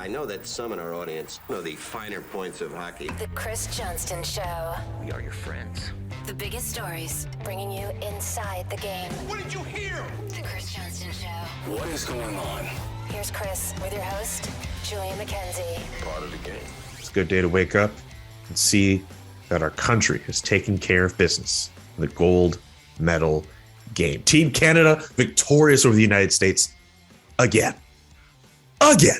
I know that some in our audience know the finer points of hockey. The Chris Johnston Show. We are your friends. The biggest stories, bringing you inside the game. What did you hear? The Chris Johnston Show. What is going on? Here's Chris with your host, Julian McKenzie. Part of the game. It's a good day to wake up and see that our country is taking care of business in the gold medal game. Team Canada victorious over the United States again. Again.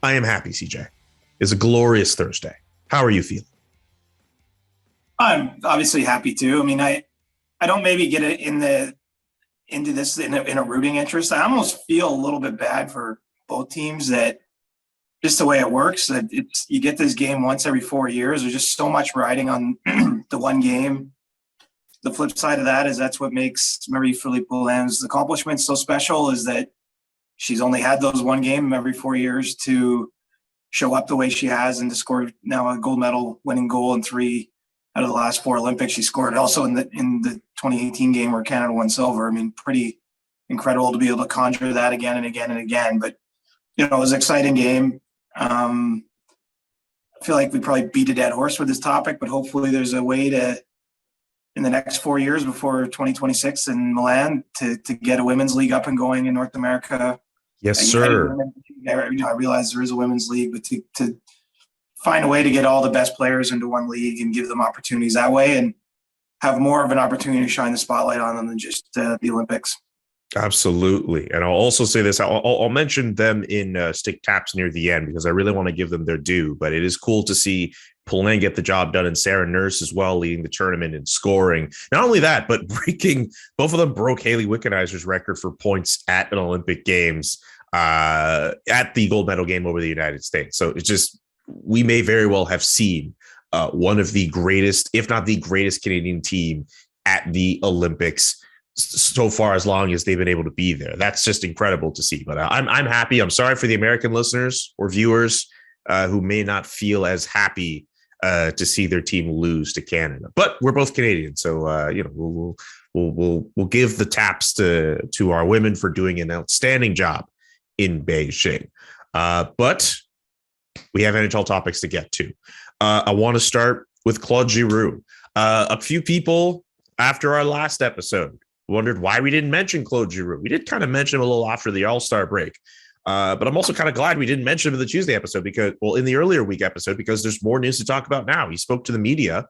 I am happy, CJ. It's a glorious Thursday. How are you feeling? I'm obviously happy too. I mean, I don't maybe get it into this in a rooting interest. I almost feel a little bit bad for both teams that just the way it works, that you get this game once every 4 years. There's just so much riding on the one game. The flip side of that is that's what makes Marie-Philippe Poulin's accomplishments so special, is that she's only had those one game every 4 years to show up the way she has and to score now a gold medal winning goal in 3 out of the last 4 Olympics. She scored also in the 2018 game where Canada won silver. I mean, pretty incredible to be able to conjure that again and again and again. But, you know, it was an exciting game. I feel like we probably beat a dead horse with this topic, but hopefully there's a way to, in the next 4 years before 2026 in Milan, to get a women's league up and going in North America. Yes, sir. I realize there is a women's league, but to find a way to get all the best players into one league and give them opportunities that way and have more of an opportunity to shine the spotlight on them than just the Olympics. Absolutely. And I'll also say this, I'll mention them in stick taps near the end because I really want to give them their due, but it is cool to see Poulin get the job done and Sarah Nurse as well, leading the tournament in scoring. Not only that, but both of them broke Haley Wickenheiser's record for points at an Olympic Games at the gold medal game over the United States. So it's just, we may very well have seen one of the greatest, if not the greatest Canadian team at the Olympics so far, as long as they've been able to be there. That's just incredible to see. But I'm happy. I'm sorry for the American listeners or viewers who may not feel as happy to see their team lose to Canada. But we're both Canadian, so you know we'll give the taps to our women for doing an outstanding job in Beijing. But we have NHL topics to get to. I want to start with Claude Giroux. A few people after our last episode wondered why we didn't mention Claude Giroux. We did kind of mention him a little after the All-Star break. But I'm also kind of glad we didn't mention him in the Tuesday episode in the earlier week episode, because there's more news to talk about now. He spoke to the media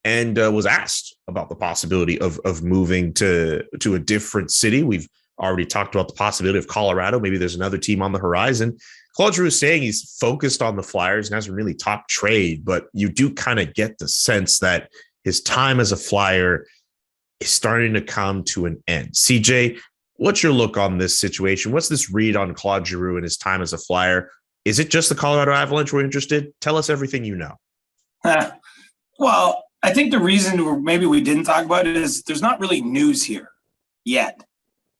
and was asked about the possibility of moving to a different city. We've already talked about the possibility of Colorado. Maybe there's another team on the horizon. Claude Giroux is saying he's focused on the Flyers and hasn't really talked trade, but you do kind of get the sense that his time as a Flyer is starting to come to an end. CJ, what's your look on this situation? What's this read on Claude Giroux and his time as a Flyer? Is it just the Colorado Avalanche we're interested? Tell us everything you know. Well, I think the reason maybe we didn't talk about it is there's not really news here yet.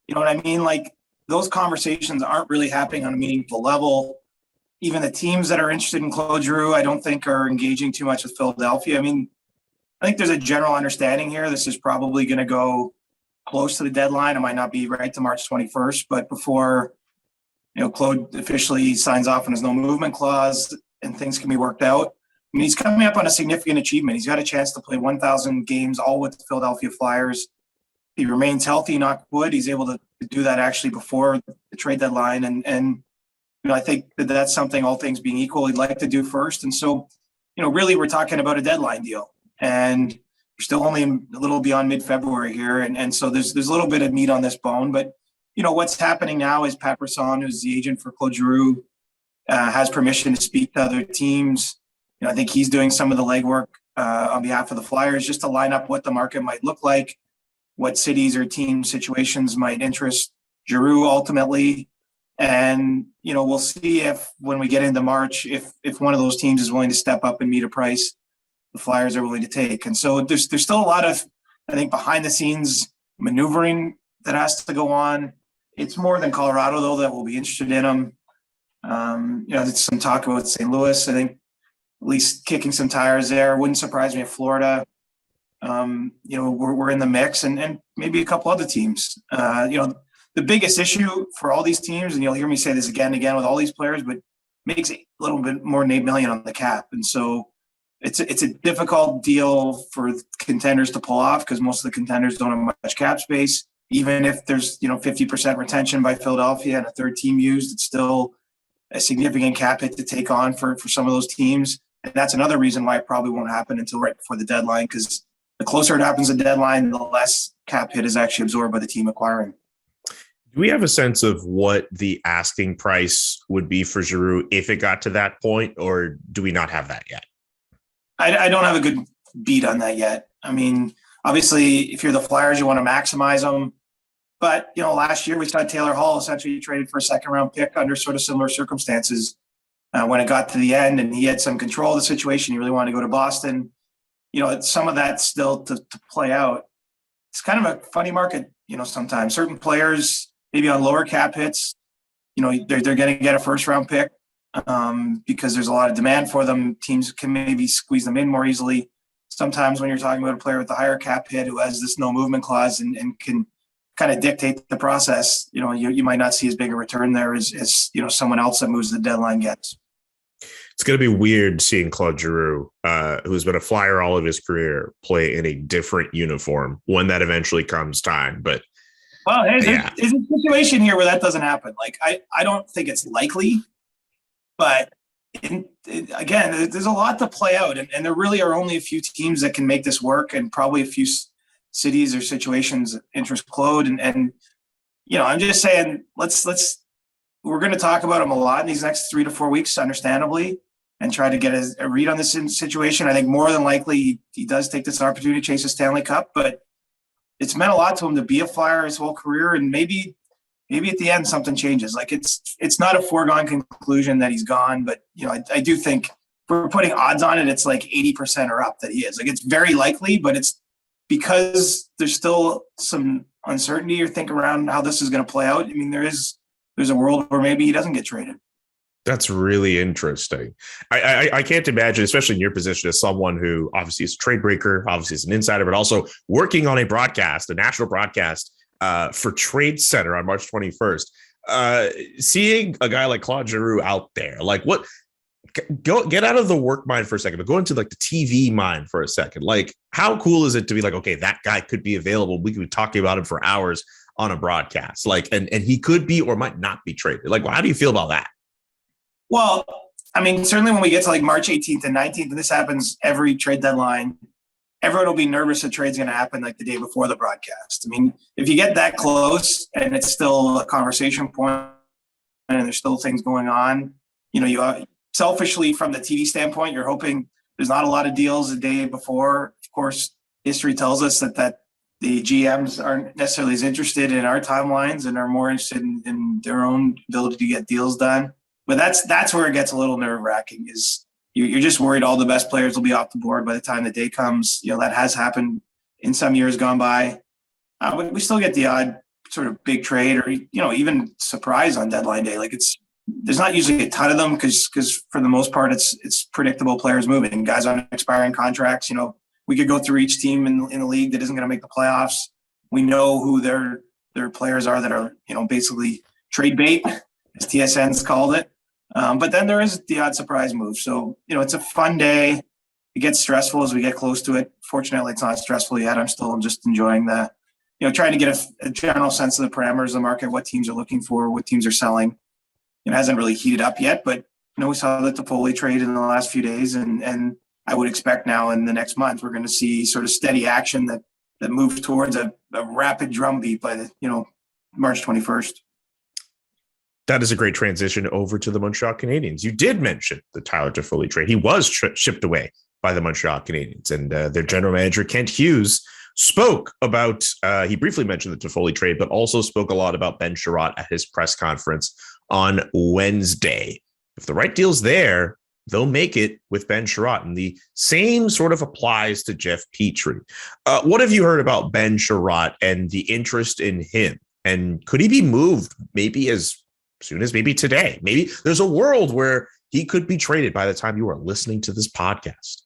You know what I mean? Like, those conversations aren't really happening on a meaningful level. Even the teams that are interested in Claude Giroux, I don't think are engaging too much with Philadelphia. I mean, I think there's a general understanding here. This is probably going to go close to the deadline. It might not be right to March 21st, but before, you know, Claude officially signs off on his no movement clause and things can be worked out. I mean, he's coming up on a significant achievement. He's got a chance to play 1,000 games, all with the Philadelphia Flyers. He remains healthy, knock wood. He's able to do that actually before the trade deadline. And you know, I think that's something, all things being equal, he'd like to do first. And so, you know, really we're talking about a deadline deal. And we're still only a little beyond mid-February here. And so there's a little bit of meat on this bone. But, you know, what's happening now is Pat Brisson, who's the agent for Claude Giroux, has permission to speak to other teams. You know, I think he's doing some of the legwork on behalf of the Flyers just to line up what the market might look like, what cities or team situations might interest Giroux ultimately. And, you know, we'll see if when we get into March, if one of those teams is willing to step up and meet a price the Flyers are willing to take. And so there's still a lot of, I think, behind the scenes maneuvering that has to go on. It's more than Colorado, though, that will be interested in him. You know, there's some talk about St. Louis, I think, at least kicking some tires there. Wouldn't surprise me if Florida, you know, we're in the mix, and maybe a couple other teams. You know, the biggest issue for all these teams, and you'll hear me say this again and again with all these players, but makes a little bit more than $8 million on the cap. And so it's a difficult deal for contenders to pull off because most of the contenders don't have much cap space. Even if there's 50% retention by Philadelphia and a third team used, it's still a significant cap hit to take on for some of those teams. And that's another reason why it probably won't happen until right before the deadline, because the closer it happens to the deadline, the less cap hit is actually absorbed by the team acquiring. Do we have a sense of what the asking price would be for Giroux if it got to that point, or do we not have that yet? I don't have a good beat on that yet. I mean, obviously, if you're the Flyers, you want to maximize them. But, last year we saw Taylor Hall essentially traded for a second-round pick under sort of similar circumstances when it got to the end, and he had some control of the situation. He really wanted to go to Boston. Some of that still to play out. It's kind of a funny market, sometimes. Certain players, maybe on lower cap hits, they're going to get a first-round pick because there's a lot of demand for them. Teams can maybe squeeze them in more easily. Sometimes when you're talking about a player with a higher cap hit who has this no movement clause and can kind of dictate the process, you might not see as big a return there as someone else that moves the deadline gets. It's going to be weird seeing Claude Giroux, who's been a Flyer all of his career, play in a different uniform when that eventually comes time. But well, there's a situation here where that doesn't happen. Like, I don't think it's likely, but again, there's a lot to play out, and there really are only a few teams that can make this work, and probably a few cities or situations that interest Claude. And I'm just saying, we're going to talk about him a lot in these next 3 to 4 weeks, understandably, and try to get a read on this situation. I think more than likely he does take this opportunity to chase a Stanley Cup, but it's meant a lot to him to be a Flyer his whole career, and maybe at the end something changes. Like, it's not a foregone conclusion that he's gone, but I do think if we're putting odds on it, it's like 80% or up that he is. Like, it's very likely, but it's because there's still some uncertainty or think around how this is going to play out. I mean, there's a world where maybe he doesn't get traded. That's really interesting. I can't imagine, especially in your position as someone who obviously is a trade breaker, obviously is an insider, but also working on a national broadcast for Trade Center on March 21st. Seeing a guy like Claude Giroux out there, like, what? Get out of the work mind for a second, but go into like the TV mind for a second. Like, how cool is it to be like, okay, that guy could be available. We could be talking about him for hours on a broadcast. Like, and he could be or might not be traded. Like, well, how do you feel about that? Well, I mean, certainly when we get to like March 18th and 19th, and this happens every trade deadline, everyone will be nervous that trade's going to happen like the day before the broadcast. I mean, if you get that close and it's still a conversation point and there's still things going on, you selfishly from the TV standpoint, you're hoping there's not a lot of deals the day before. Of course, history tells us that the GMs aren't necessarily as interested in our timelines and are more interested in their own ability to get deals done. But that's where it gets a little nerve-wracking, is you're just worried all the best players will be off the board by the time the day comes. That has happened in some years gone by. But we still get the odd sort of big trade or, even surprise on deadline day. Like, there's not usually a ton of them because for the most part, it's predictable players moving, guys on expiring contracts. We could go through each team in the league that isn't going to make the playoffs. We know who their players are that are, basically trade bait, as TSN's called it. But then there is the odd surprise move. So, it's a fun day. It gets stressful as we get close to it. Fortunately, it's not stressful yet. I'm still just enjoying trying to get a general sense of the parameters of the market, what teams are looking for, what teams are selling. It hasn't really heated up yet, but we saw the Toffoli trade in the last few days, and I would expect now in the next month we're going to see sort of steady action that moves towards a rapid drumbeat by the March 21st. That is a great transition over to the Montreal Canadiens. You did mention the Tyler Toffoli trade. He was shipped away by the Montreal Canadiens, and their general manager Kent Hughes spoke about. He briefly mentioned the Toffoli trade, but also spoke a lot about Ben Chiarot at his press conference on Wednesday. If the right deal's there, they'll make it with Ben Chiarot. And the same sort of applies to Jeff Petrie. What have you heard about Ben Chiarot and the interest in him? And could he be moved maybe as soon as maybe today? Maybe there's a world where he could be traded by the time you are listening to this podcast.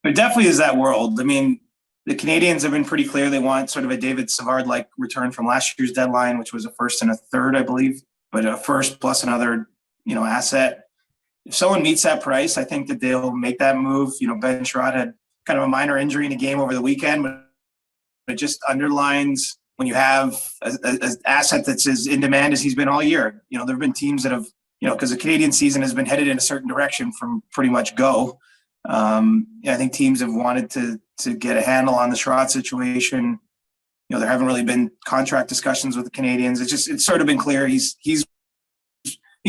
There definitely is that world. I mean, The Canadians have been pretty clear. They want sort of a David Savard-like return from last year's deadline, which was a first and a third, I believe, but a first plus another, asset. If someone meets that price, I think that they'll make that move. Ben Chiarot had kind of a minor injury in a game over the weekend, but it just underlines when you have an asset that's as in demand as he's been all year. There have been teams that have, because the Canadian season has been headed in a certain direction from pretty much go. I think teams have wanted to get a handle on the Chiarot situation. There haven't really been contract discussions with the Canadians. It's sort of been clear he's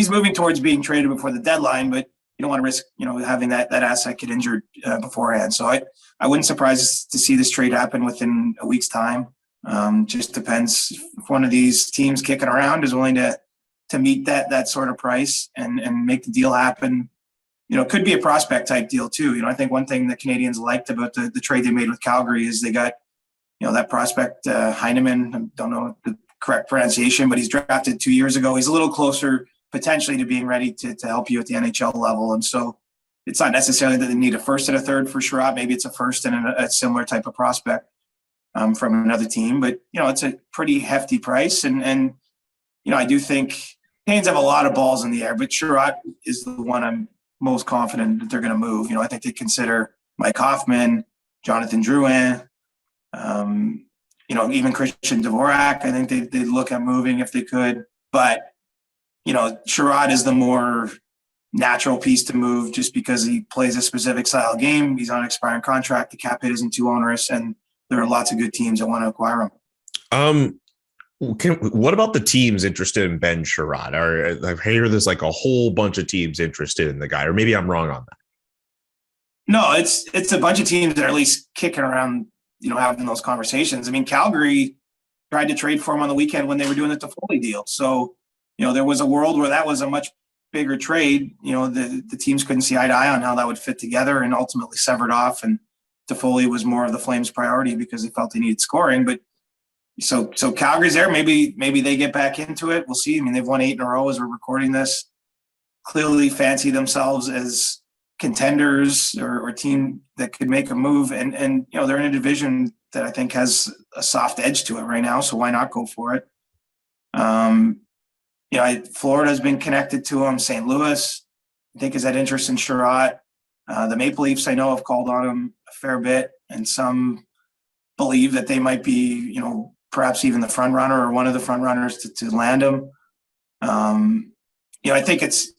moving towards being traded before the deadline, but you don't want to risk, having that asset get injured beforehand. So I wouldn't surprise to see this trade happen within a week's time. Just depends if one of these teams kicking around is willing to meet that sort of price and make the deal happen. It could be a prospect type deal too. I think one thing the Canadians liked about the trade they made with Calgary is they got, that prospect Heineman. I don't know the correct pronunciation, but he's drafted 2 years ago. He's a little closer potentially to being ready to help you at the NHL level. And so it's not necessarily that they need a first and a third for Chiarot. Maybe it's a first and a similar type of prospect from another team. But, it's a pretty hefty price. And I do think Canes have a lot of balls in the air, but Chiarot is the one I'm most confident that they're going to move. I think they consider Mike Hoffman, Jonathan Drouin, even Christian Dvorak. I think they'd look at moving if they could. But, Chiarot is the more natural piece to move just because he plays a specific style game. He's on an expiring contract. The cap hit isn't too onerous, and there are lots of good teams that want to acquire him. What about the teams interested in Ben Chiarot? I hear there's like a whole bunch of teams interested in the guy, or maybe I'm wrong on that. No, it's a bunch of teams that are at least kicking around, having those conversations. I mean, Calgary tried to trade for him on the weekend when they were doing the Toffoli deal. So, there was a world where that was a much bigger trade. The teams couldn't see eye to eye on how that would fit together and ultimately severed off. And Toffoli was more of the Flames' priority because they felt they needed scoring. But so Calgary's there. Maybe they get back into it. We'll see. I mean, they've won 8 in a row as we're recording this. Clearly fancy themselves as contenders or a team that could make a move. And they're in a division that I think has a soft edge to it right now. So why not go for it? Florida's been connected to him. St. Louis, I think, has had interest in Chiarot. The Maple Leafs, I know, have called on him a fair bit, and some believe that they might be, perhaps even the front runner or one of the front runners to land him. I think it's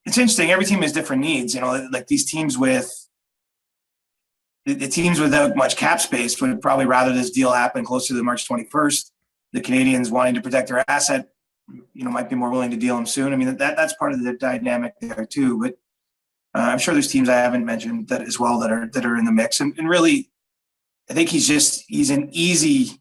interesting. Every team has different needs. Like these teams with the teams without much cap space would probably rather this deal happen closer to March 21st. The Canadians wanting to protect their asset, might be more willing to deal him soon. I mean, that's part of the dynamic there too. But I'm sure there's teams I haven't mentioned that as well that are in the mix. And really, I think he's an easy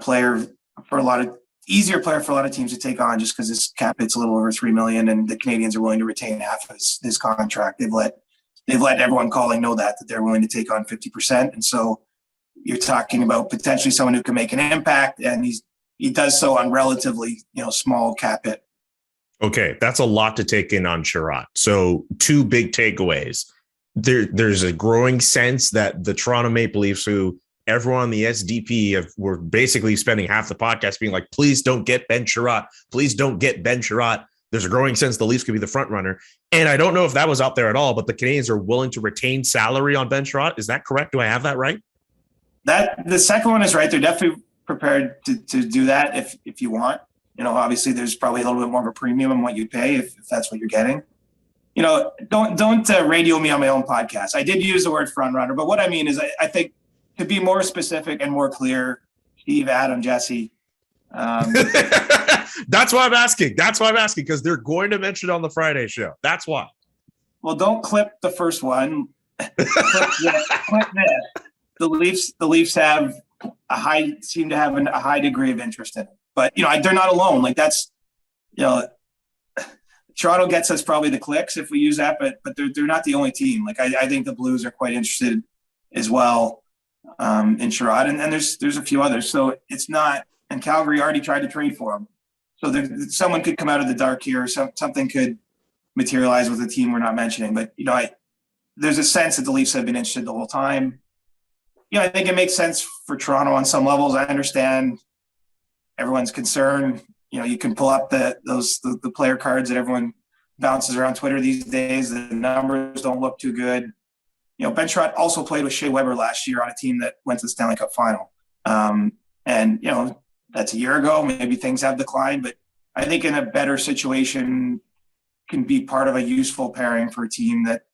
player for a lot of teams to take on just because his cap hit's a little over $3 million, and the Canadians are willing to retain half of his contract. They've let everyone calling know that they're willing to take on 50%. And so you're talking about potentially someone who can make an impact, and he does so on relatively, small cap hit. Okay, that's a lot to take in on Chiarot. So 2 big takeaways. There's a growing sense that the Toronto Maple Leafs, who everyone on the SDP were basically spending half the podcast being like, please don't get Ben Chiarot. Please don't get Ben Chiarot. There's a growing sense the Leafs could be the front runner. And I don't know if that was out there at all, but the Canadians are willing to retain salary on Ben Chiarot. Is that correct? Do I have that right? The second one is right. They're definitely prepared to do that if you want. Obviously there's probably a little bit more of a premium on what you pay if that's what you're getting. Don't radio me on my own podcast. I did use the word front runner, but what I mean is I think to be more specific and more clear, Steve, Adam, Jesse. That's why I'm asking. Because they're going to mention it on the Friday show. That's why. Well, don't clip the first one. Clip this. The Leafs have seem to have a high degree of interest in it. But, they're not alone. Like that's, Toronto gets us probably the clicks if we use that, but they're not the only team. Like I think the Blues are quite interested as well in Chiarot, and there's a few others. So it's not, and Calgary already tried to trade for him. So someone could come out of the dark here. Something could materialize with a team we're not mentioning. But, there's a sense that the Leafs have been interested the whole time. I think it makes sense for Toronto on some levels. I understand everyone's concern. You can pull up the player cards that everyone bounces around Twitter these days. The numbers don't look too good. Ben Chiarot also played with Shea Weber last year on a team that went to the Stanley Cup final. And that's a year ago. Maybe things have declined, but I think in a better situation can be part of a useful pairing for a team that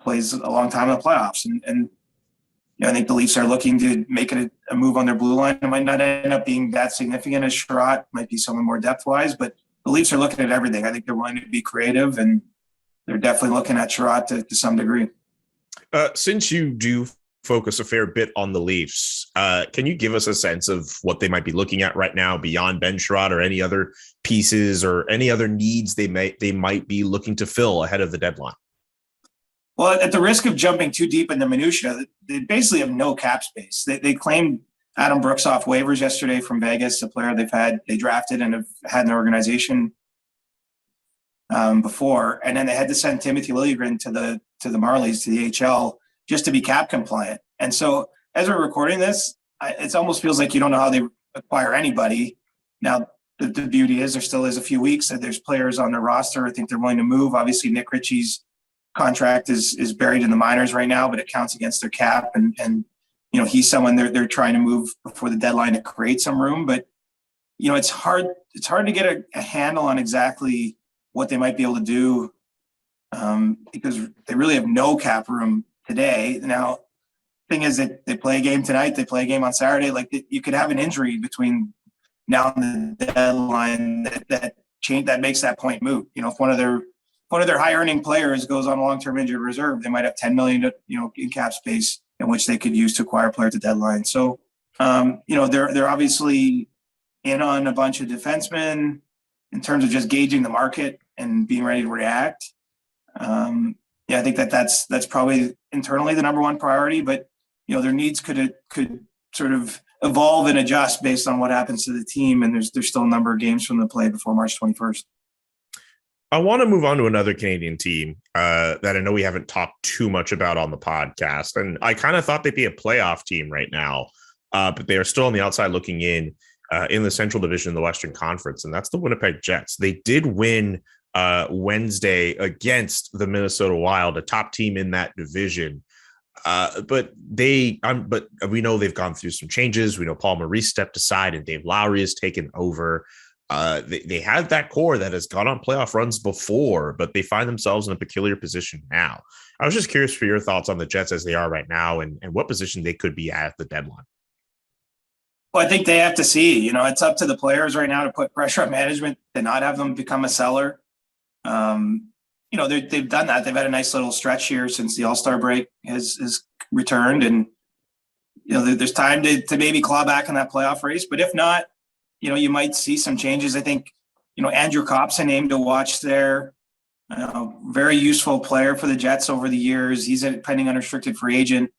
plays a long time in the playoffs. And I think the Leafs are looking to make it a move on their blue line. It might not end up being that significant as Chiarot, might be someone more depth-wise, but the Leafs are looking at everything. I think they're willing to be creative, and they're definitely looking at Chiarot to some degree. Since you do focus a fair bit on the Leafs, can you give us a sense of what they might be looking at right now beyond Ben Chiarot, or any other pieces or any other needs they might be looking to fill ahead of the deadline? Well, at the risk of jumping too deep into minutia, they basically have no cap space. They claimed Adam Brooks off waivers yesterday from Vegas, a player they drafted and have had in their organization before, and then they had to send Timothy Liljegren to the Marlies, to the HL, just to be cap compliant. And so, as we're recording this, it almost feels like you don't know how they acquire anybody. Now, the beauty is there still is a few weeks, and there's players on their roster I think they're willing to move. Obviously, Nick Ritchie's contract is buried in the minors right now, but it counts against their cap, and he's someone they're trying to move before the deadline to create some room. But it's hard to get a handle on exactly what they might be able to do, because they really have no cap room today. Now, thing is that they play a game tonight, they play a game on Saturday. Like, you could have an injury between now and the deadline that makes that point moot. If one of their high earning players goes on a long-term injured reserve, they might have $10 million, in cap space in which they could use to acquire a player at the deadline. So, they're obviously in on a bunch of defensemen in terms of just gauging the market and being ready to react. I think that's probably internally the number one priority, but their needs could sort of evolve and adjust based on what happens to the team. And there's still a number of games from the play before March 21st. I want to move on to another Canadian team that I know we haven't talked too much about on the podcast. And I kind of thought they'd be a playoff team right now, but they are still on the outside looking in the Central Division of the Western Conference, and that's the Winnipeg Jets. They did win Wednesday against the Minnesota Wild, a top team in that division. But we know they've gone through some changes. We know Paul Maurice stepped aside and Dave Lowry has taken over. They had that core that has gone on playoff runs before, but they find themselves in a peculiar position now. I was just curious for your thoughts on the Jets as they are right now, and what position they could be at the deadline. Well, I think they have to see. It's up to the players right now to put pressure on management to not have them become a seller. They've done that. They've had a nice little stretch here since the All-Star break has returned, and there's time to maybe claw back in that playoff race. But if not, you might see some changes. I think, Andrew Kopp's a name to watch there. Very useful player for the Jets over the years. He's a pending unrestricted free agent.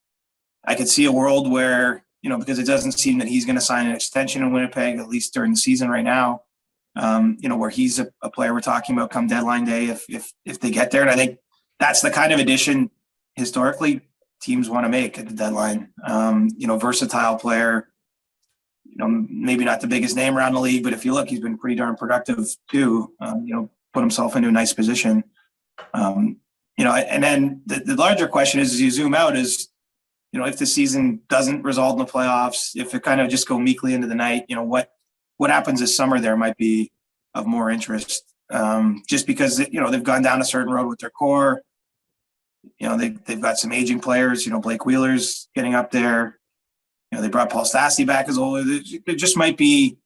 I could see a world where, because it doesn't seem that he's going to sign an extension in Winnipeg, at least during the season right now, where he's a player we're talking about come deadline day if they get there. And I think that's the kind of addition historically teams want to make at the deadline. Versatile player. Maybe not the biggest name around the league, but if you look, he's been pretty darn productive too. Put himself into a nice position. And then the larger question is, as you zoom out, is, if the season doesn't result in the playoffs, if it kind of just go meekly into the night, what happens this summer there might be of more interest. Just because, they've gone down a certain road with their core. They've got some aging players, Blake Wheeler's getting up there. They brought Paul Stastny back as older. There might be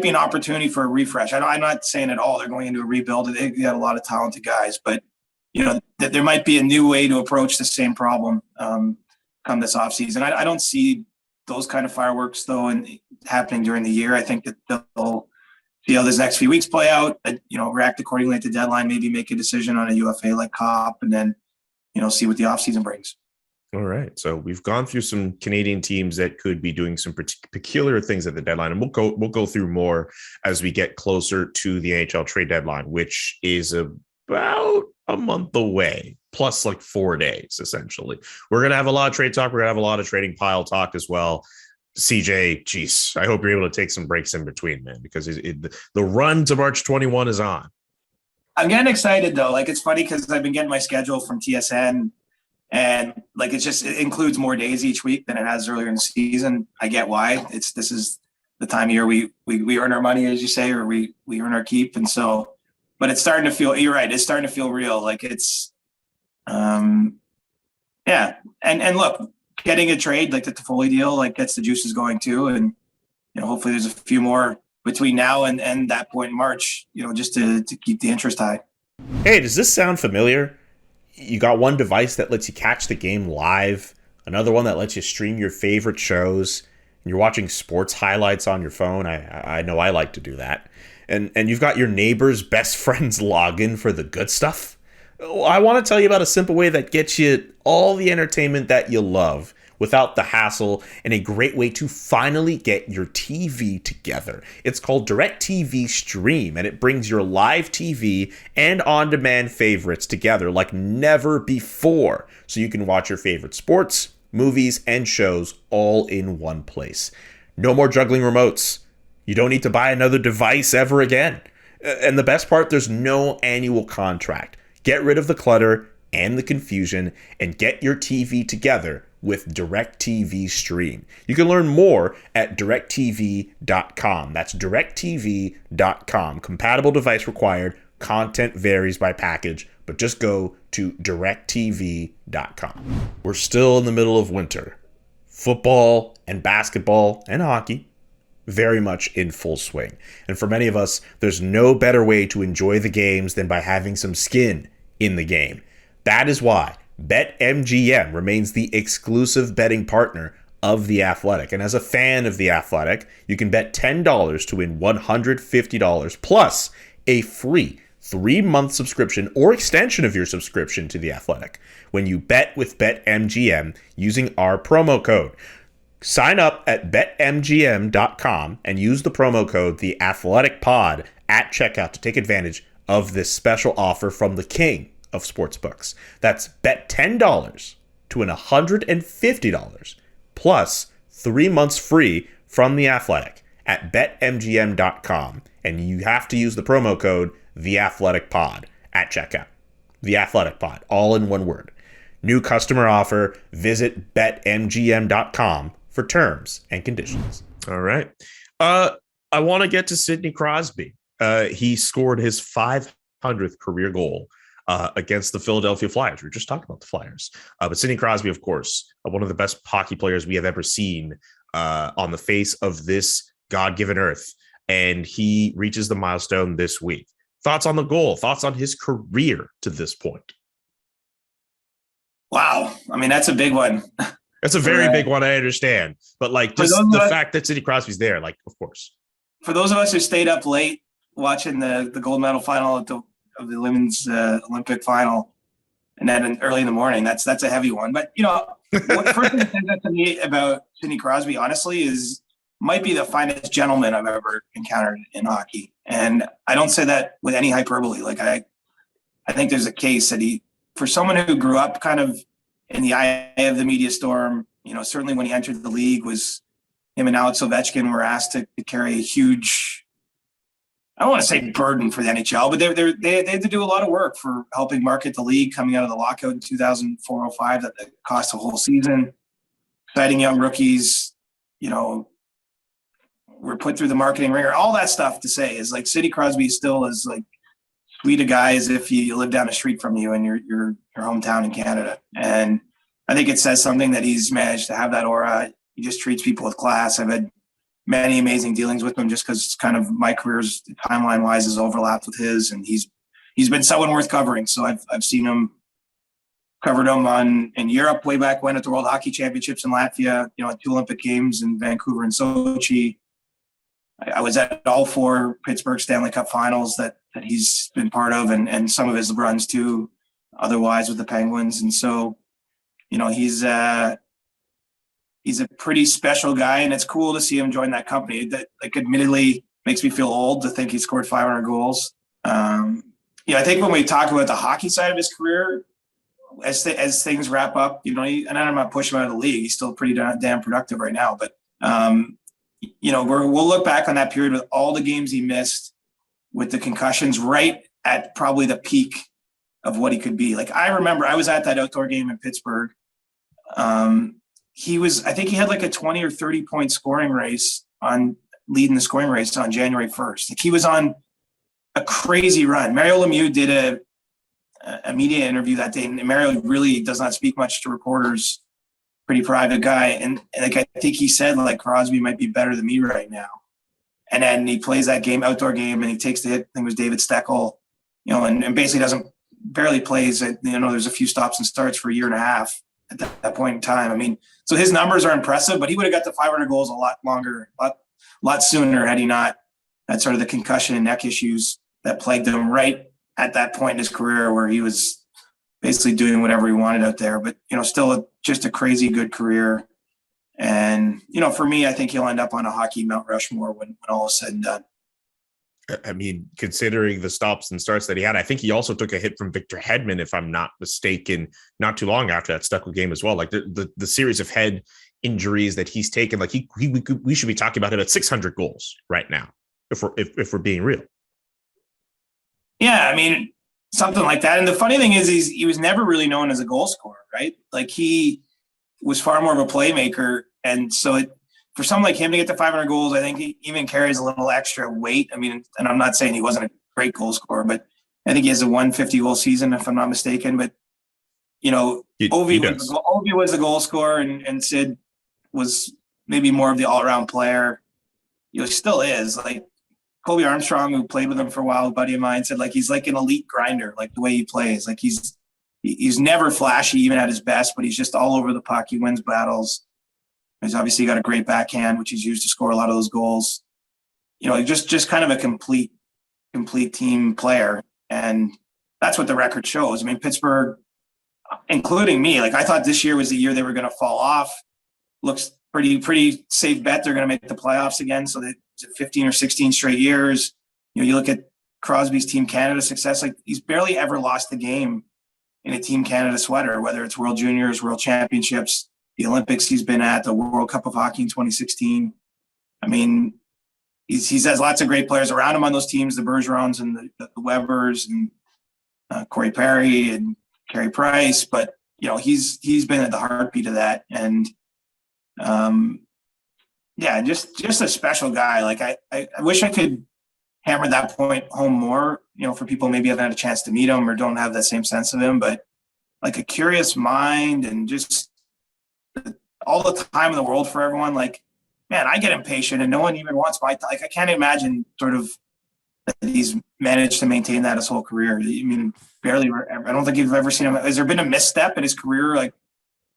an opportunity for a refresh. I'm not saying at all they're going into a rebuild. They got a lot of talented guys, but that there might be a new way to approach the same problem come this offseason. I don't see those kind of fireworks though happening during the year. I think that they'll see how this next few weeks play out. React accordingly at the deadline. Maybe make a decision on a UFA like Kopp, and then see what the offseason brings. All right. So we've gone through some Canadian teams that could be doing some peculiar things at the deadline, and we'll go through more as we get closer to the NHL trade deadline, which is about a month away. plus like 4 days, essentially. We're going to have a lot of trade talk. We're going to have a lot of trading pile talk as well. CJ, geez, I hope you're able to take some breaks in between, man, because the run to March 21 is on. I'm getting excited, though. Like, it's funny because I've been getting my schedule from TSN, and like it includes more days each week than it has earlier in the season. I get why. This is the time of year we earn our money, as you say, or we earn our keep. And so, but it's starting to feel, you're right, it's starting to feel real. Like it's, yeah. And look, getting a trade like the Toffoli deal, like gets the juices going too. And, hopefully there's a few more between now and that point in March, just to keep the interest high. Hey, does this sound familiar? You got one device that lets you catch the game live, another one that lets you stream your favorite shows, and you're watching sports highlights on your phone. I know I like to do that. And you've got your neighbor's best friend's login for the good stuff. I want to tell you about a simple way that gets you all the entertainment that you love without the hassle, and a great way to finally get your TV together. It's called Directv Stream, and it brings your live TV and on-demand favorites together like never before, so you can watch your favorite sports, movies, and shows all in one place. No more juggling remotes. You don't need to buy another device ever again. And the best part, there's no annual contract. Get rid of the clutter and the confusion and get your TV together with Directv Stream. You can learn more at directv.com. That's directv.com. Compatible device required. Content varies by package, but just go to directv.com. We're still in the middle of winter. Football and basketball and hockey very much in full swing. And for many of us, there's no better way to enjoy the games than by having some skin in the game. That is why BetMGM remains the exclusive betting partner of The Athletic. And as a fan of The Athletic, you can bet $10 to win $150 plus a free 3-month subscription or extension of your subscription to The Athletic when you bet with BetMGM using our promo code. Sign up at betmgm.com and use the promo code TheAthleticPod at checkout to take advantage of this special offer from the king of sportsbooks. That's bet $10 to win $150 plus 3 months free from The Athletic at betmgm.com, and you have to use the promo code TheAthleticPod at checkout. The Athletic Pod, all in one word. New customer offer. Visit betmgm.com for terms and conditions. All right. I want to get to Sidney Crosby. He scored his 500th career goal against the Philadelphia Flyers. We were just talking about the Flyers. But Sidney Crosby, of course, one of the best hockey players we have ever seen on the face of this God-given earth. And he reaches the milestone this week. Thoughts on the goal? Thoughts on his career to this point? Wow. I mean, that's a big one. That's a very big one, I understand. But, like, just the fact that Sidney Crosby's there, like, of course. For those of us who stayed up late watching the gold medal final of the women's Olympic final, and then early in the morning, that's a heavy one. But, what first thing that says that to me about Sidney Crosby, honestly, is might be the finest gentleman I've ever encountered in hockey. And I don't say that with any hyperbole. Like, I think there's a case that for someone who grew up kind of in the eye of the media storm, certainly when he entered the league, was him and Alex Ovechkin were asked to carry a huge, I don't want to say burden for the NHL, but they had to do a lot of work for helping market the league coming out of the lockout in 2004-05 that cost a whole season. Exciting young rookies, were put through the marketing ringer. All that stuff to say is like Sidney Crosby still is like sweet a guy as if you live down the street from you in your hometown in Canada. And I think it says something that he's managed to have that aura. He just treats people with class. I've had many amazing dealings with him just because kind of my career's timeline wise has overlapped with his, and he's been someone worth covering. So I've seen him, covered him in Europe way back when at the World Hockey Championships in Latvia, at 2 Olympic Games in Vancouver and Sochi. I was at all 4 Pittsburgh Stanley Cup finals that he's been part of, and some of his runs too, otherwise with the Penguins. And so, he's a pretty special guy, and it's cool to see him join that company. That, like, admittedly makes me feel old to think he scored 500 goals. I think when we talk about the hockey side of his career, as things wrap up, and I'm not pushing him out of the league. He's still pretty damn productive right now. But, we'll look back on that period with all the games he missed with the concussions right at probably the peak of what he could be. Like, I remember I was at that outdoor game in Pittsburgh. I think he had like a 20 or 30 point scoring race on leading the scoring race on January 1st. Like, he was on a crazy run. Mario Lemieux did a media interview that day, and Mario really does not speak much to reporters, pretty private guy. And like, I think he said, like, Crosby might be better than me right now. And then he plays that outdoor game, and he takes the hit. I think it was David Steckel, and basically barely plays. There's a few stops and starts for a year and a half at that point in time. I mean, so his numbers are impressive, but he would have got to 500 goals a lot sooner had he not had sort of the concussion and neck issues that plagued him right at that point in his career, where he was basically doing whatever he wanted out there. But, still just a crazy good career. And, for me, I think he'll end up on a hockey Mount Rushmore when all is said and done. I mean, considering the stops and starts that he had, I think he also took a hit from Victor Hedman, if I'm not mistaken, not too long after that Steckel game as well. Like, the series of head injuries that he's taken, like we should be talking about him at 600 goals right now, if we're being real. Yeah, I mean, something like that. And the funny thing is, he was never really known as a goal scorer, right? Like, he was far more of a playmaker. And so for someone like him to get to 500 goals, I think he even carries a little extra weight. I mean, and I'm not saying he wasn't a great goal scorer, but I think he has a 150 goal season, if I'm not mistaken. But, Ovi was the goal scorer, and Sid was maybe more of the all-around player. He still is. Like, Colby Armstrong, who played with him for a while, a buddy of mine, said, like, he's like an elite grinder, like the way he plays. Like, he's never flashy, even at his best, but he's just all over the puck. He wins battles. He's obviously got a great backhand, which he's used to score a lot of those goals. Just kind of a complete team player. And that's what the record shows. I mean, Pittsburgh, including me, like, I thought this year was the year they were going to fall off. Looks pretty safe bet they're going to make the playoffs again. So that 15 or 16 straight years. You look at Crosby's Team Canada success, like, he's barely ever lost the game in a Team Canada sweater, whether it's World Juniors, World Championships, the Olympics he's been at, the World Cup of Hockey in 2016. I mean, he has lots of great players around him on those teams, the Bergerons and the Webers and Corey Perry and Carey Price. But, he's been at the heartbeat of that. And, just a special guy. Like, I wish I could hammer that point home more, for people maybe haven't had a chance to meet him or don't have that same sense of him, but like a curious mind and just all the time in the world for everyone. Like, man, I get impatient and no one even wants my time. Like, I can't imagine sort of that he's managed to maintain that his whole career. I mean, barely. I don't think you've ever seen him. Has there been a misstep in his career? Like,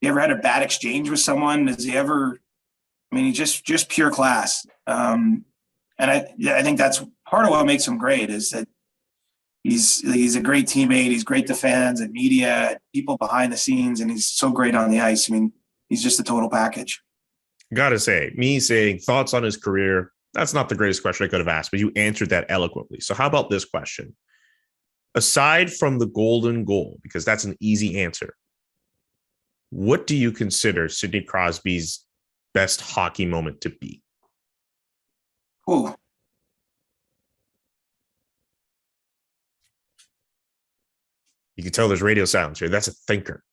you ever had a bad exchange with someone? Has he ever? I mean, he's just pure class. And I think that's part of what makes him great, is that he's a great teammate. He's great to fans and media, people behind the scenes, and he's so great on the ice. I mean, he's just a total package. Gotta say, me saying thoughts on his career, that's not the greatest question I could have asked, but you answered that eloquently. So how about this question? Aside from the golden goal, because that's an easy answer, what do you consider Sidney Crosby's best hockey moment to be? Ooh. You can tell there's radio silence here. That's a thinker.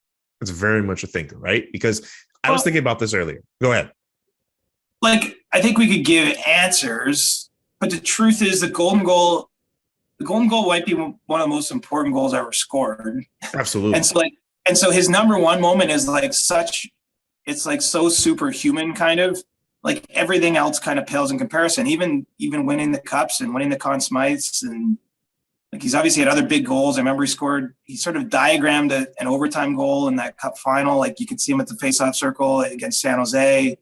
That's very much a thinker, right? Because I was thinking about this earlier. Go ahead. Like, I think we could give answers, but the truth is the golden goal might be one of the most important goals ever scored. Absolutely. And so his number one moment is like it's like so superhuman, kind of like everything else kind of pales in comparison. Even winning the cups and winning the Conn Smythes, and like, he's obviously had other big goals. I remember he sort of diagrammed an overtime goal in that cup final. Like, you could see him at the faceoff circle against San Jose.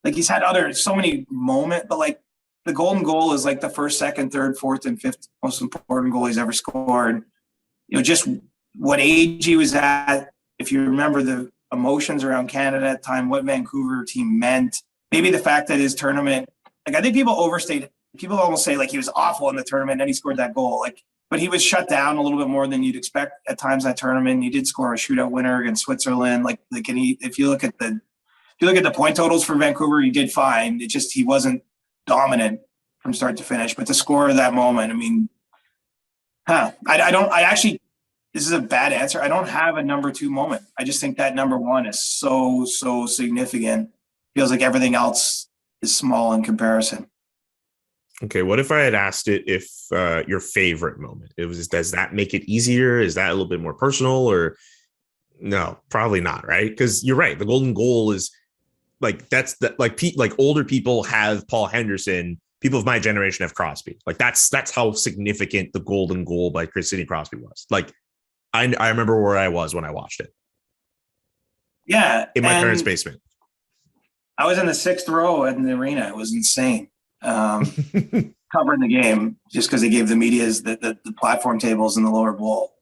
Like, he's had so many moments, but like the golden goal is like the first, second, third, fourth, and fifth most important goal he's ever scored. Just what age he was at. If you remember the emotions around Canada at the time, what Vancouver team meant, maybe the fact that his tournament, like, I think people overstate it. People almost say like he was awful in the tournament and he scored that goal. Like, but he was shut down a little bit more than you'd expect at times that tournament. He did score a shootout winner against Switzerland. If you look at the point totals for Vancouver, he did fine. He wasn't dominant from start to finish. But to score that moment, I mean, this is a bad answer. I don't have a number 2 moment. I just think that number 1 is so significant. Feels like everything else is small in comparison. Okay, what if I had asked it if your favorite moment? Does that make it easier? Is that a little bit more personal, or no? Probably not, right? Because you're right. The golden goal is like older people have Paul Henderson. People of my generation have Crosby. Like that's how significant the golden goal by Sidney Crosby was. Like I remember where I was when I watched it. Yeah, in my parents' basement. I was in the 6th row in the arena. It was insane. Covering the game just because they gave the medias the platform tables in the lower bowl,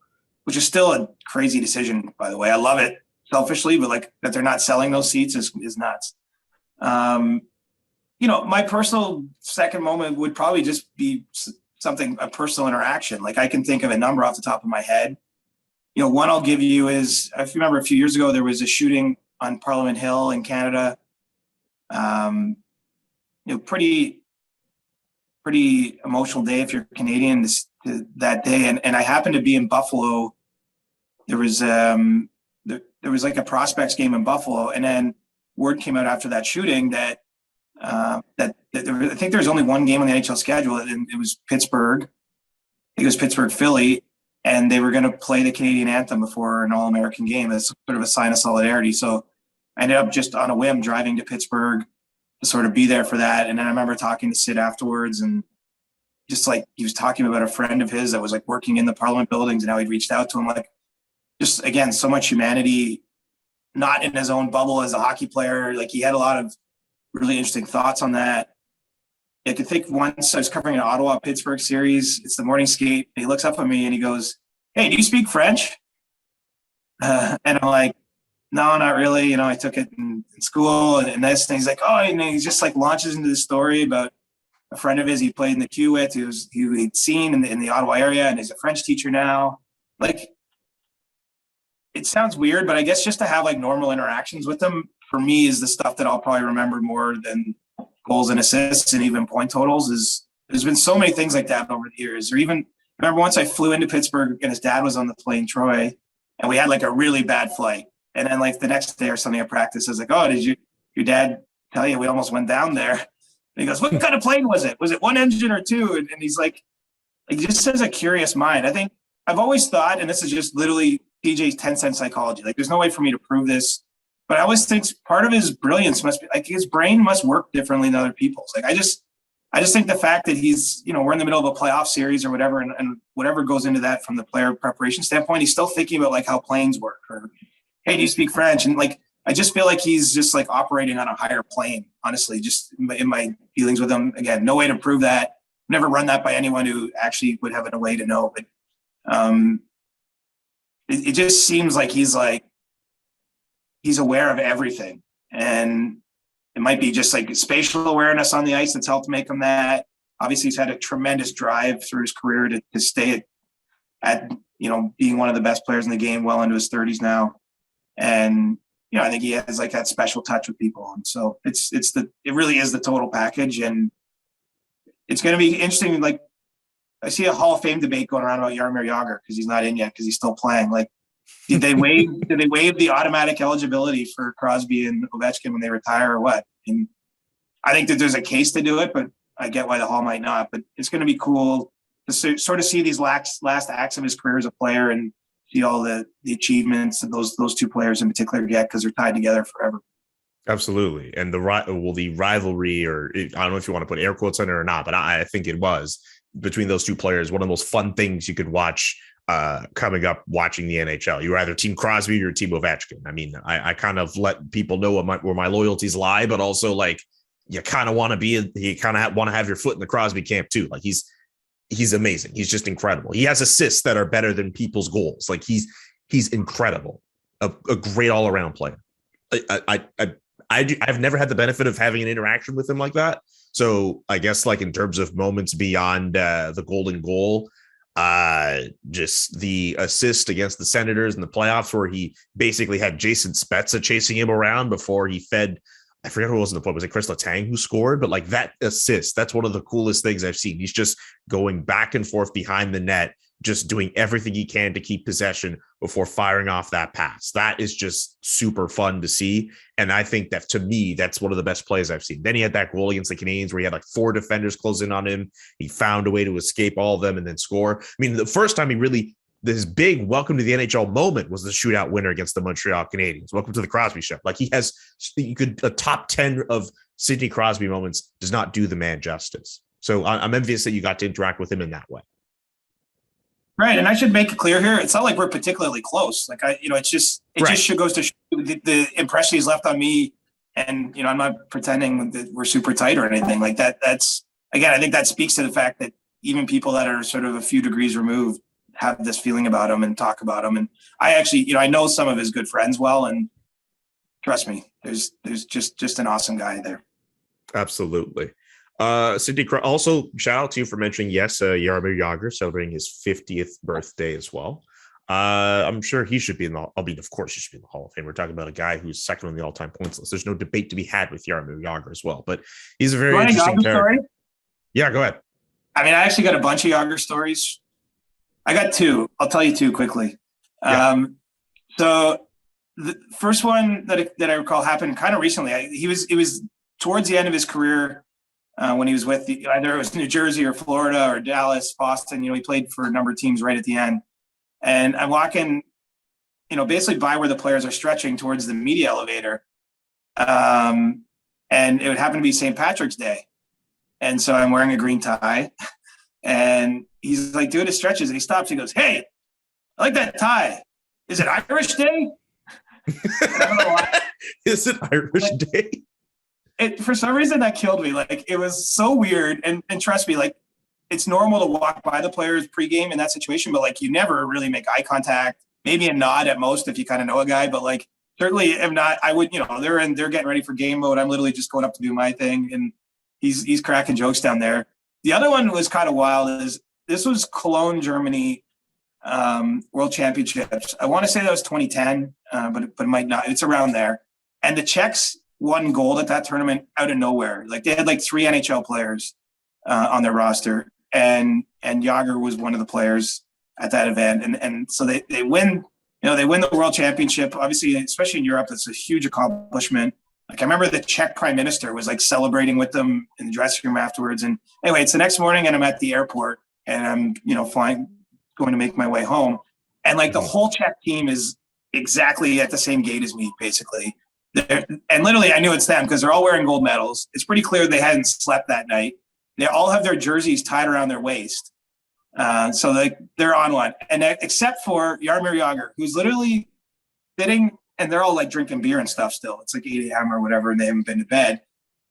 which is still a crazy decision, by the way. I love it selfishly, but like that they're not selling those seats is nuts. My personal second moment would probably just be a personal interaction. Like I can think of a number off the top of my head. One I'll give you is, if you remember a few years ago, there was a shooting on Parliament Hill in Canada. Pretty emotional day if you're Canadian that day. And I happened to be in Buffalo. There was like a prospects game in Buffalo. And then word came out after that shooting that I think there's only one game on the NHL schedule, and it was Pittsburgh. I think it was Pittsburgh-Philly, and they were going to play the Canadian anthem before an All-American game as sort of a sign of solidarity. So I ended up just on a whim driving to Pittsburgh to sort of be there for that. And then I remember talking to Sid afterwards, and just like he was talking about a friend of his that was like working in the Parliament buildings and how he'd reached out to him. Like, just again, so much humanity, not in his own bubble as a hockey player. Like he had a lot of really interesting thoughts on that. I could think once I was covering an Ottawa-Pittsburgh series. It's the morning skate. And he looks up at me and he goes, "Hey, do you speak French?" And I'm like, "No, not really. I took it in school." And this thing, he's like, "Oh," and he just like launches into the story about a friend of his he played in the queue with, who he'd seen in the Ottawa area, and he's a French teacher now. Like, it sounds weird, but I guess just to have like normal interactions with them for me is the stuff that I'll probably remember more than goals and assists and even point totals. There's been so many things like that over the years. Or even remember once I flew into Pittsburgh and his dad was on the plane, Troy, and we had like a really bad flight. And then like the next day or something at practice, I was like, "Oh, did your dad tell you we almost went down there?" And he goes, "What kind of plane was it? Was it one engine or two?" And he's like, he just has a curious mind. I think I've always thought, and this is just literally PJ's 10-cent psychology. Like there's no way for me to prove this, but I always think part of his brilliance must be like his brain must work differently than other people's. Like I just think the fact that he's, we're in the middle of a playoff series or whatever, and whatever goes into that from the player preparation standpoint, he's still thinking about like how planes work, or, "Hey, do you speak French?" And like, I just feel like he's just like operating on a higher plane, honestly, just in my dealings with him. Again, no way to prove that. Never run that by anyone who actually would have a way to know. But it just seems like he's aware of everything. And it might be just like spatial awareness on the ice that's helped make him that. Obviously, he's had a tremendous drive through his career to stay at being one of the best players in the game well into his 30s now. And I think he has like that special touch with people. And so it really is the total package. And it's going to be interesting. Like, I see a Hall of Fame debate going around about Jaromir Jagr because he's not in yet because he's still playing. Like, did they waive the automatic eligibility for Crosby and Ovechkin when they retire, or what? And I think that there's a case to do it, but I get why the Hall might not. But it's going to be cool to sort of see these last acts of his career as a player and see all the achievements that those two players in particular get, because they're tied together forever. Absolutely. And the rivalry, or I don't know if you want to put air quotes on it or not, but I think it was between those two players, one of the most fun things you could watch coming up watching the NHL. You were either Team Crosby or Team Ovechkin. I mean, I kind of let people know where my loyalties lie, but also like you kind of want to have your foot in the Crosby camp too. Like he's amazing. He's just incredible. He has assists that are better than people's goals. Like he's incredible. A great all around player. I've never had the benefit of having an interaction with him like that. So I guess like in terms of moments beyond the golden goal, Just the assist against the Senators in the playoffs where he basically had Jason Spezza chasing him around before he fed, I forget who was in the point. Was it Chris Letang who scored? But like that assist, that's one of the coolest things I've seen. He's just going back and forth behind the net, just doing everything he can to keep possession before firing off that pass. That is just super fun to see. And I think that, to me, that's one of the best plays I've seen. Then he had that goal against the Canadiens where he had like 4 defenders close in on him. He found a way to escape all of them and then score. I mean, the first time he really, this big welcome to the NHL moment was the shootout winner against the Montreal Canadiens. Welcome to the Crosby Show. Like, he has, a top 10 of Sidney Crosby moments does not do the man justice. So I'm envious that you got to interact with him in that way. Right, and I should make it clear here, it's not like we're particularly close. Like, it just goes to show the impression he's left on me. And, I'm not pretending that we're super tight or anything like that. That's, again, I think that speaks to the fact that even people that are sort of a few degrees removed have this feeling about him and talk about him. And I actually, I know some of his good friends well, and trust me, there's just an awesome guy there. Absolutely. Sidney, also shout out to you for mentioning, Jaromir Jagr celebrating his 50th birthday as well. I'm sure he should be of course he should be in the Hall of Fame. We're talking about a guy who's second on the all-time points list. There's no debate to be had with Jaromir Jagr as well, but he's a very interesting character. Story? Yeah, go ahead. I mean, I actually got a bunch of Jagr stories. I got 2. I'll tell you 2 quickly. Yeah. So the first one that I recall happened kind of recently. It was towards the end of his career. When he was with either it was New Jersey or Florida or Dallas, Boston, he played for a number of teams right at the end. And I'm walking, basically by where the players are stretching towards the media elevator. And it would happen to be St. Patrick's Day. And so I'm wearing a green tie. And he's like doing his stretches and he stops. He goes, "Hey, I like that tie. Is it Irish Day?" I don't know why. Is it Irish Day? For some reason that killed me. Like, it was so weird. And trust me, like, it's normal to walk by the players pregame in that situation, but like, you never really make eye contact, maybe a nod at most if you kind of know a guy, but like, certainly if not, I would, they're getting ready for game mode. I'm literally just going up to do my thing. And he's cracking jokes down there. The other one was kind of wild. This was Cologne, Germany, World Championships. I want to say that was 2010, but it might not. It's around there. And the Czechs won gold at that tournament out of nowhere. Like, they had like 3 NHL players on their roster, and Jagr was one of the players at that event. And so they win. They win the World Championship. Obviously, especially in Europe, that's a huge accomplishment. Like, I remember the Czech Prime Minister was like celebrating with them in the dressing room afterwards. And anyway, it's the next morning, and I'm at the airport, and I'm going to make my way home, and like the whole Czech team is exactly at the same gate as me, basically. And literally, I knew it's them because they're all wearing gold medals. It's pretty clear they hadn't slept that night. They all have their jerseys tied around their waist, so they're on one. And except for Jaromir Jagr, who's literally sitting, and they're all like drinking beer and stuff still. It's like 8 a.m. or whatever, and they haven't been to bed.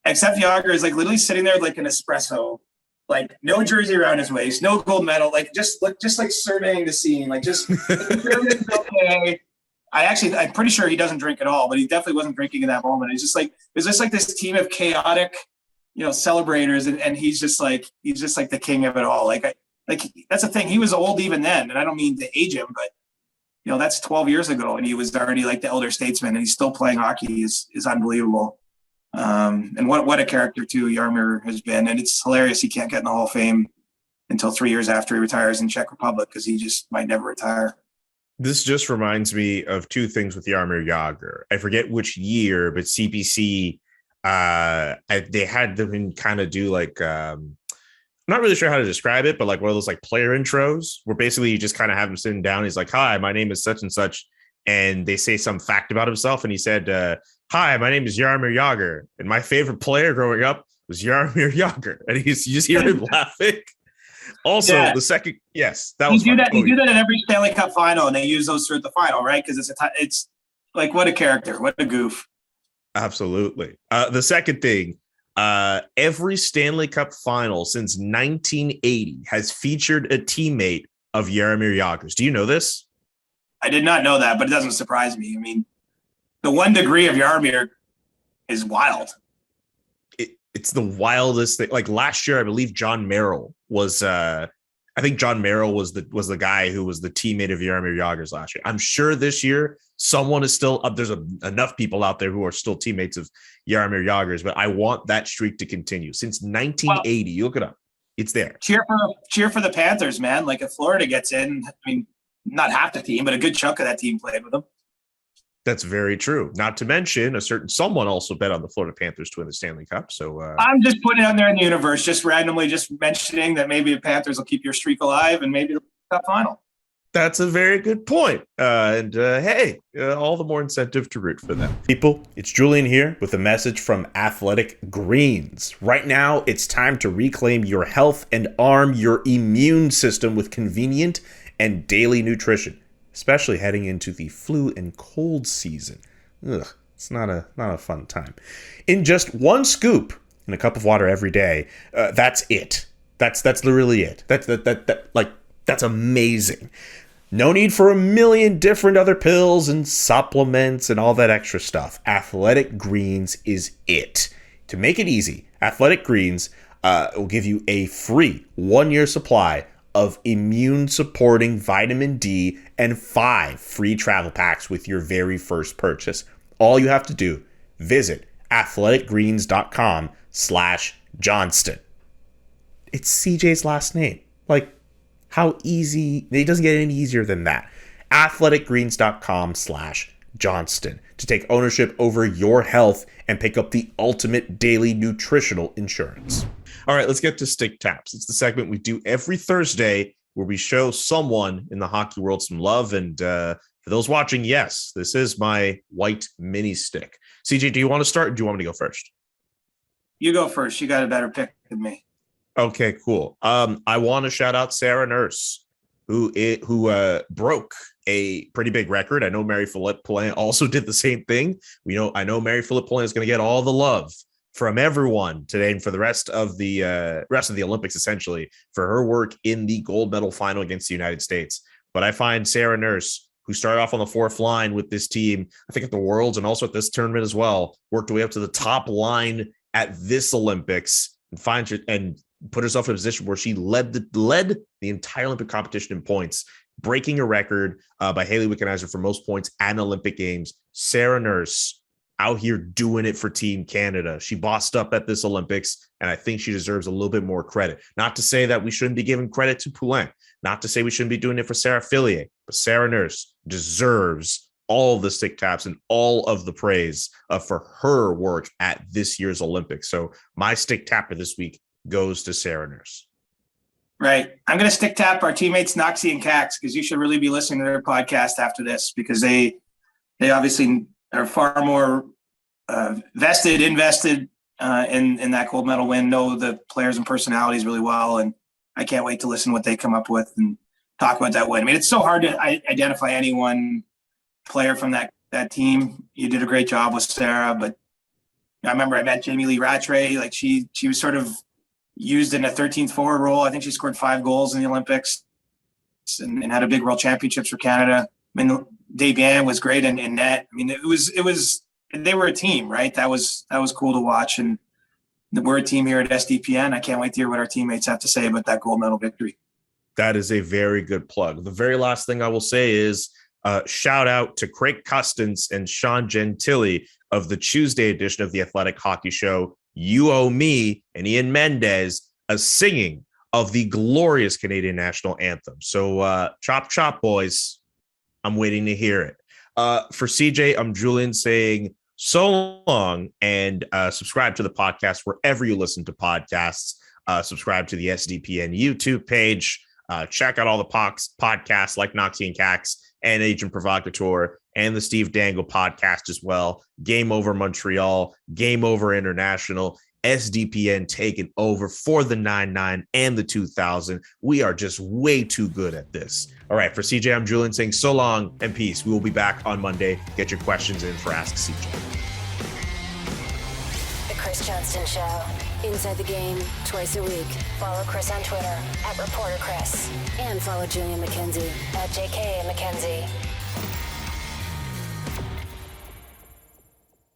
Except Jagr is like literally sitting there like an espresso, like no jersey around his waist, no gold medal, like just like surveying the scene, like just okay. I'm pretty sure he doesn't drink at all, but he definitely wasn't drinking in that moment. It's just like, there's just like this team of chaotic, celebrators. And he's just like the king of it all. Like that's the thing. He was old even then. And I don't mean to age him, but that's 12 years ago. And he was already like the elder statesman, and he's still playing hockey is unbelievable. And what a character too Jaromir has been. And it's hilarious. He can't get in the Hall of Fame until 3 years after he retires in Czech Republic, because he just might never retire. This just reminds me of 2 things with Jaromir Jagr. I forget which year, but CPC, they had them kind of do like, I'm not really sure how to describe it, but like one of those like player intros where basically you just kind of have him sitting down. He's like, "Hi, my name is such and such." And they say some fact about himself. And he said, "Hi, my name is Jaromir Jagr. And my favorite player growing up was Jaromir Jagr." And you just hear him laughing. Also, the second, that was you do that in every Stanley Cup final, and they use those throughout the final, right? Because it's like, what a character, what a goof. Absolutely. The second thing, every Stanley Cup final since 1980 has featured a teammate of Jaromir Jagr's. Do you know this? I did not know that, but it doesn't surprise me. I mean, the 1 degree of Jaromir is wild. It's the wildest thing. Like last year, I believe John Merrill was, I I think John Merrill was the guy who was the teammate of Jaromir Jagr's last year. I'm sure this year someone is still up. There's enough people out there who are still teammates of Jaromir Jagr's, but I want that streak to continue. Since 1980, you look it up. It's there. Cheer for the Panthers, man. Like if Florida gets in, I mean, not half the team, but a good chunk of that team played with them. That's very true. Not to mention a certain someone also bet on the Florida Panthers to win the Stanley Cup. So I'm just putting it out there in the universe, just randomly, just mentioning that maybe the Panthers will keep your streak alive and maybe the Cup final. That's a very good point. Hey, all the more incentive to root for them. People, it's Julian here with a message from Athletic Greens. Right now, it's time to reclaim your health and arm your immune system with convenient and daily nutrition, especially heading into the flu and cold season. Ugh, it's not a fun time. In just one scoop and a cup of water every day, that's it. That's literally it. That's amazing. No need for a million different other pills and supplements and all that extra stuff. Athletic Greens is it. To make it easy, Athletic Greens will give you a free 1-year supply of immune-supporting vitamin D and 5 free travel packs with your very first purchase. All you have to do, visit athleticgreens.com/Johnston. It's CJ's last name. Like, how easy? It doesn't get any easier than that. athleticgreens.com/Johnston to take ownership over your health and pick up the ultimate daily nutritional insurance. All right, let's get to Stick Taps. It's the segment we do every Thursday where we show someone in the hockey world some love. And for those watching, yes, this is my white mini stick. CJ, do you want to start or do you want me to go first? You go first. You got a better pick than me. Okay, cool. I want to shout out Sarah Nurse, who broke a pretty big record. I know Marie-Philippe Poulin also did the same thing. I know Marie-Philippe Poulin is going to get all the love from everyone today and for the rest of the Olympics, essentially, for her work in the gold medal final against the United States. But I find Sarah Nurse, who started off on the fourth line with this team, I think at the Worlds and also at this tournament as well, worked her way up to the top line at this Olympics and put herself in a position where she led the entire Olympic competition in points, breaking a record by Haley Wickenheiser for most points at an Olympic Games. Sarah Nurse out here doing it for Team Canada. She bossed up at this Olympics, and I think she deserves a little bit more credit. Not to say that we shouldn't be giving credit to Poulin, not to say we shouldn't be doing it for Sarah Fillier, but Sarah Nurse deserves all of the stick taps and all of the praise for her work at this year's Olympics. So my stick tapper this week goes to Sarah Nurse. Right. I'm going to stick tap our teammates Noxie and Cax, because you should really be listening to their podcast after this, because they obviously are far more invested in that gold medal win, know the players and personalities really well. And I can't wait to listen to what they come up with and talk about that win. I mean, it's so hard to identify any one player from that team. You did a great job with Sarah, but I remember I met Jamie Lee Rattray. Like she was sort of used in a 13th forward role. I think she scored 5 goals in the Olympics and had a big world championships for Canada. I mean, Desbiens was great in net. I mean, it was they were a team, right? That was cool to watch. And we're a team here at SDPN. I can't wait to hear what our teammates have to say about that gold medal victory. That is a very good plug. The very last thing I will say is shout out to Craig Custance and Sean Gentili of the Tuesday edition of the Athletic Hockey Show. You Owe Me and Ian Mendez a singing of the glorious Canadian national anthem. So chop, chop, boys. I'm waiting to hear it. For CJ, I'm Julian saying so long, and subscribe to the podcast wherever you listen to podcasts. Subscribe to the SDPN YouTube page. Check out all the podcasts like Noxie and Cax and Agent Provocateur and the Steve Dangle podcast as well. Game Over Montreal, Game Over International, SDPN taking over for the 99 and the 2000. We are just way too good at this. All right, for CJ, I'm Julian saying so long and peace. We will be back on Monday. Get your questions in for Ask CJ. The Chris Johnston Show. Inside the Game, twice a week. Follow Chris on Twitter @ReporterChris. And follow Julian McKenzie @JK McKenzie.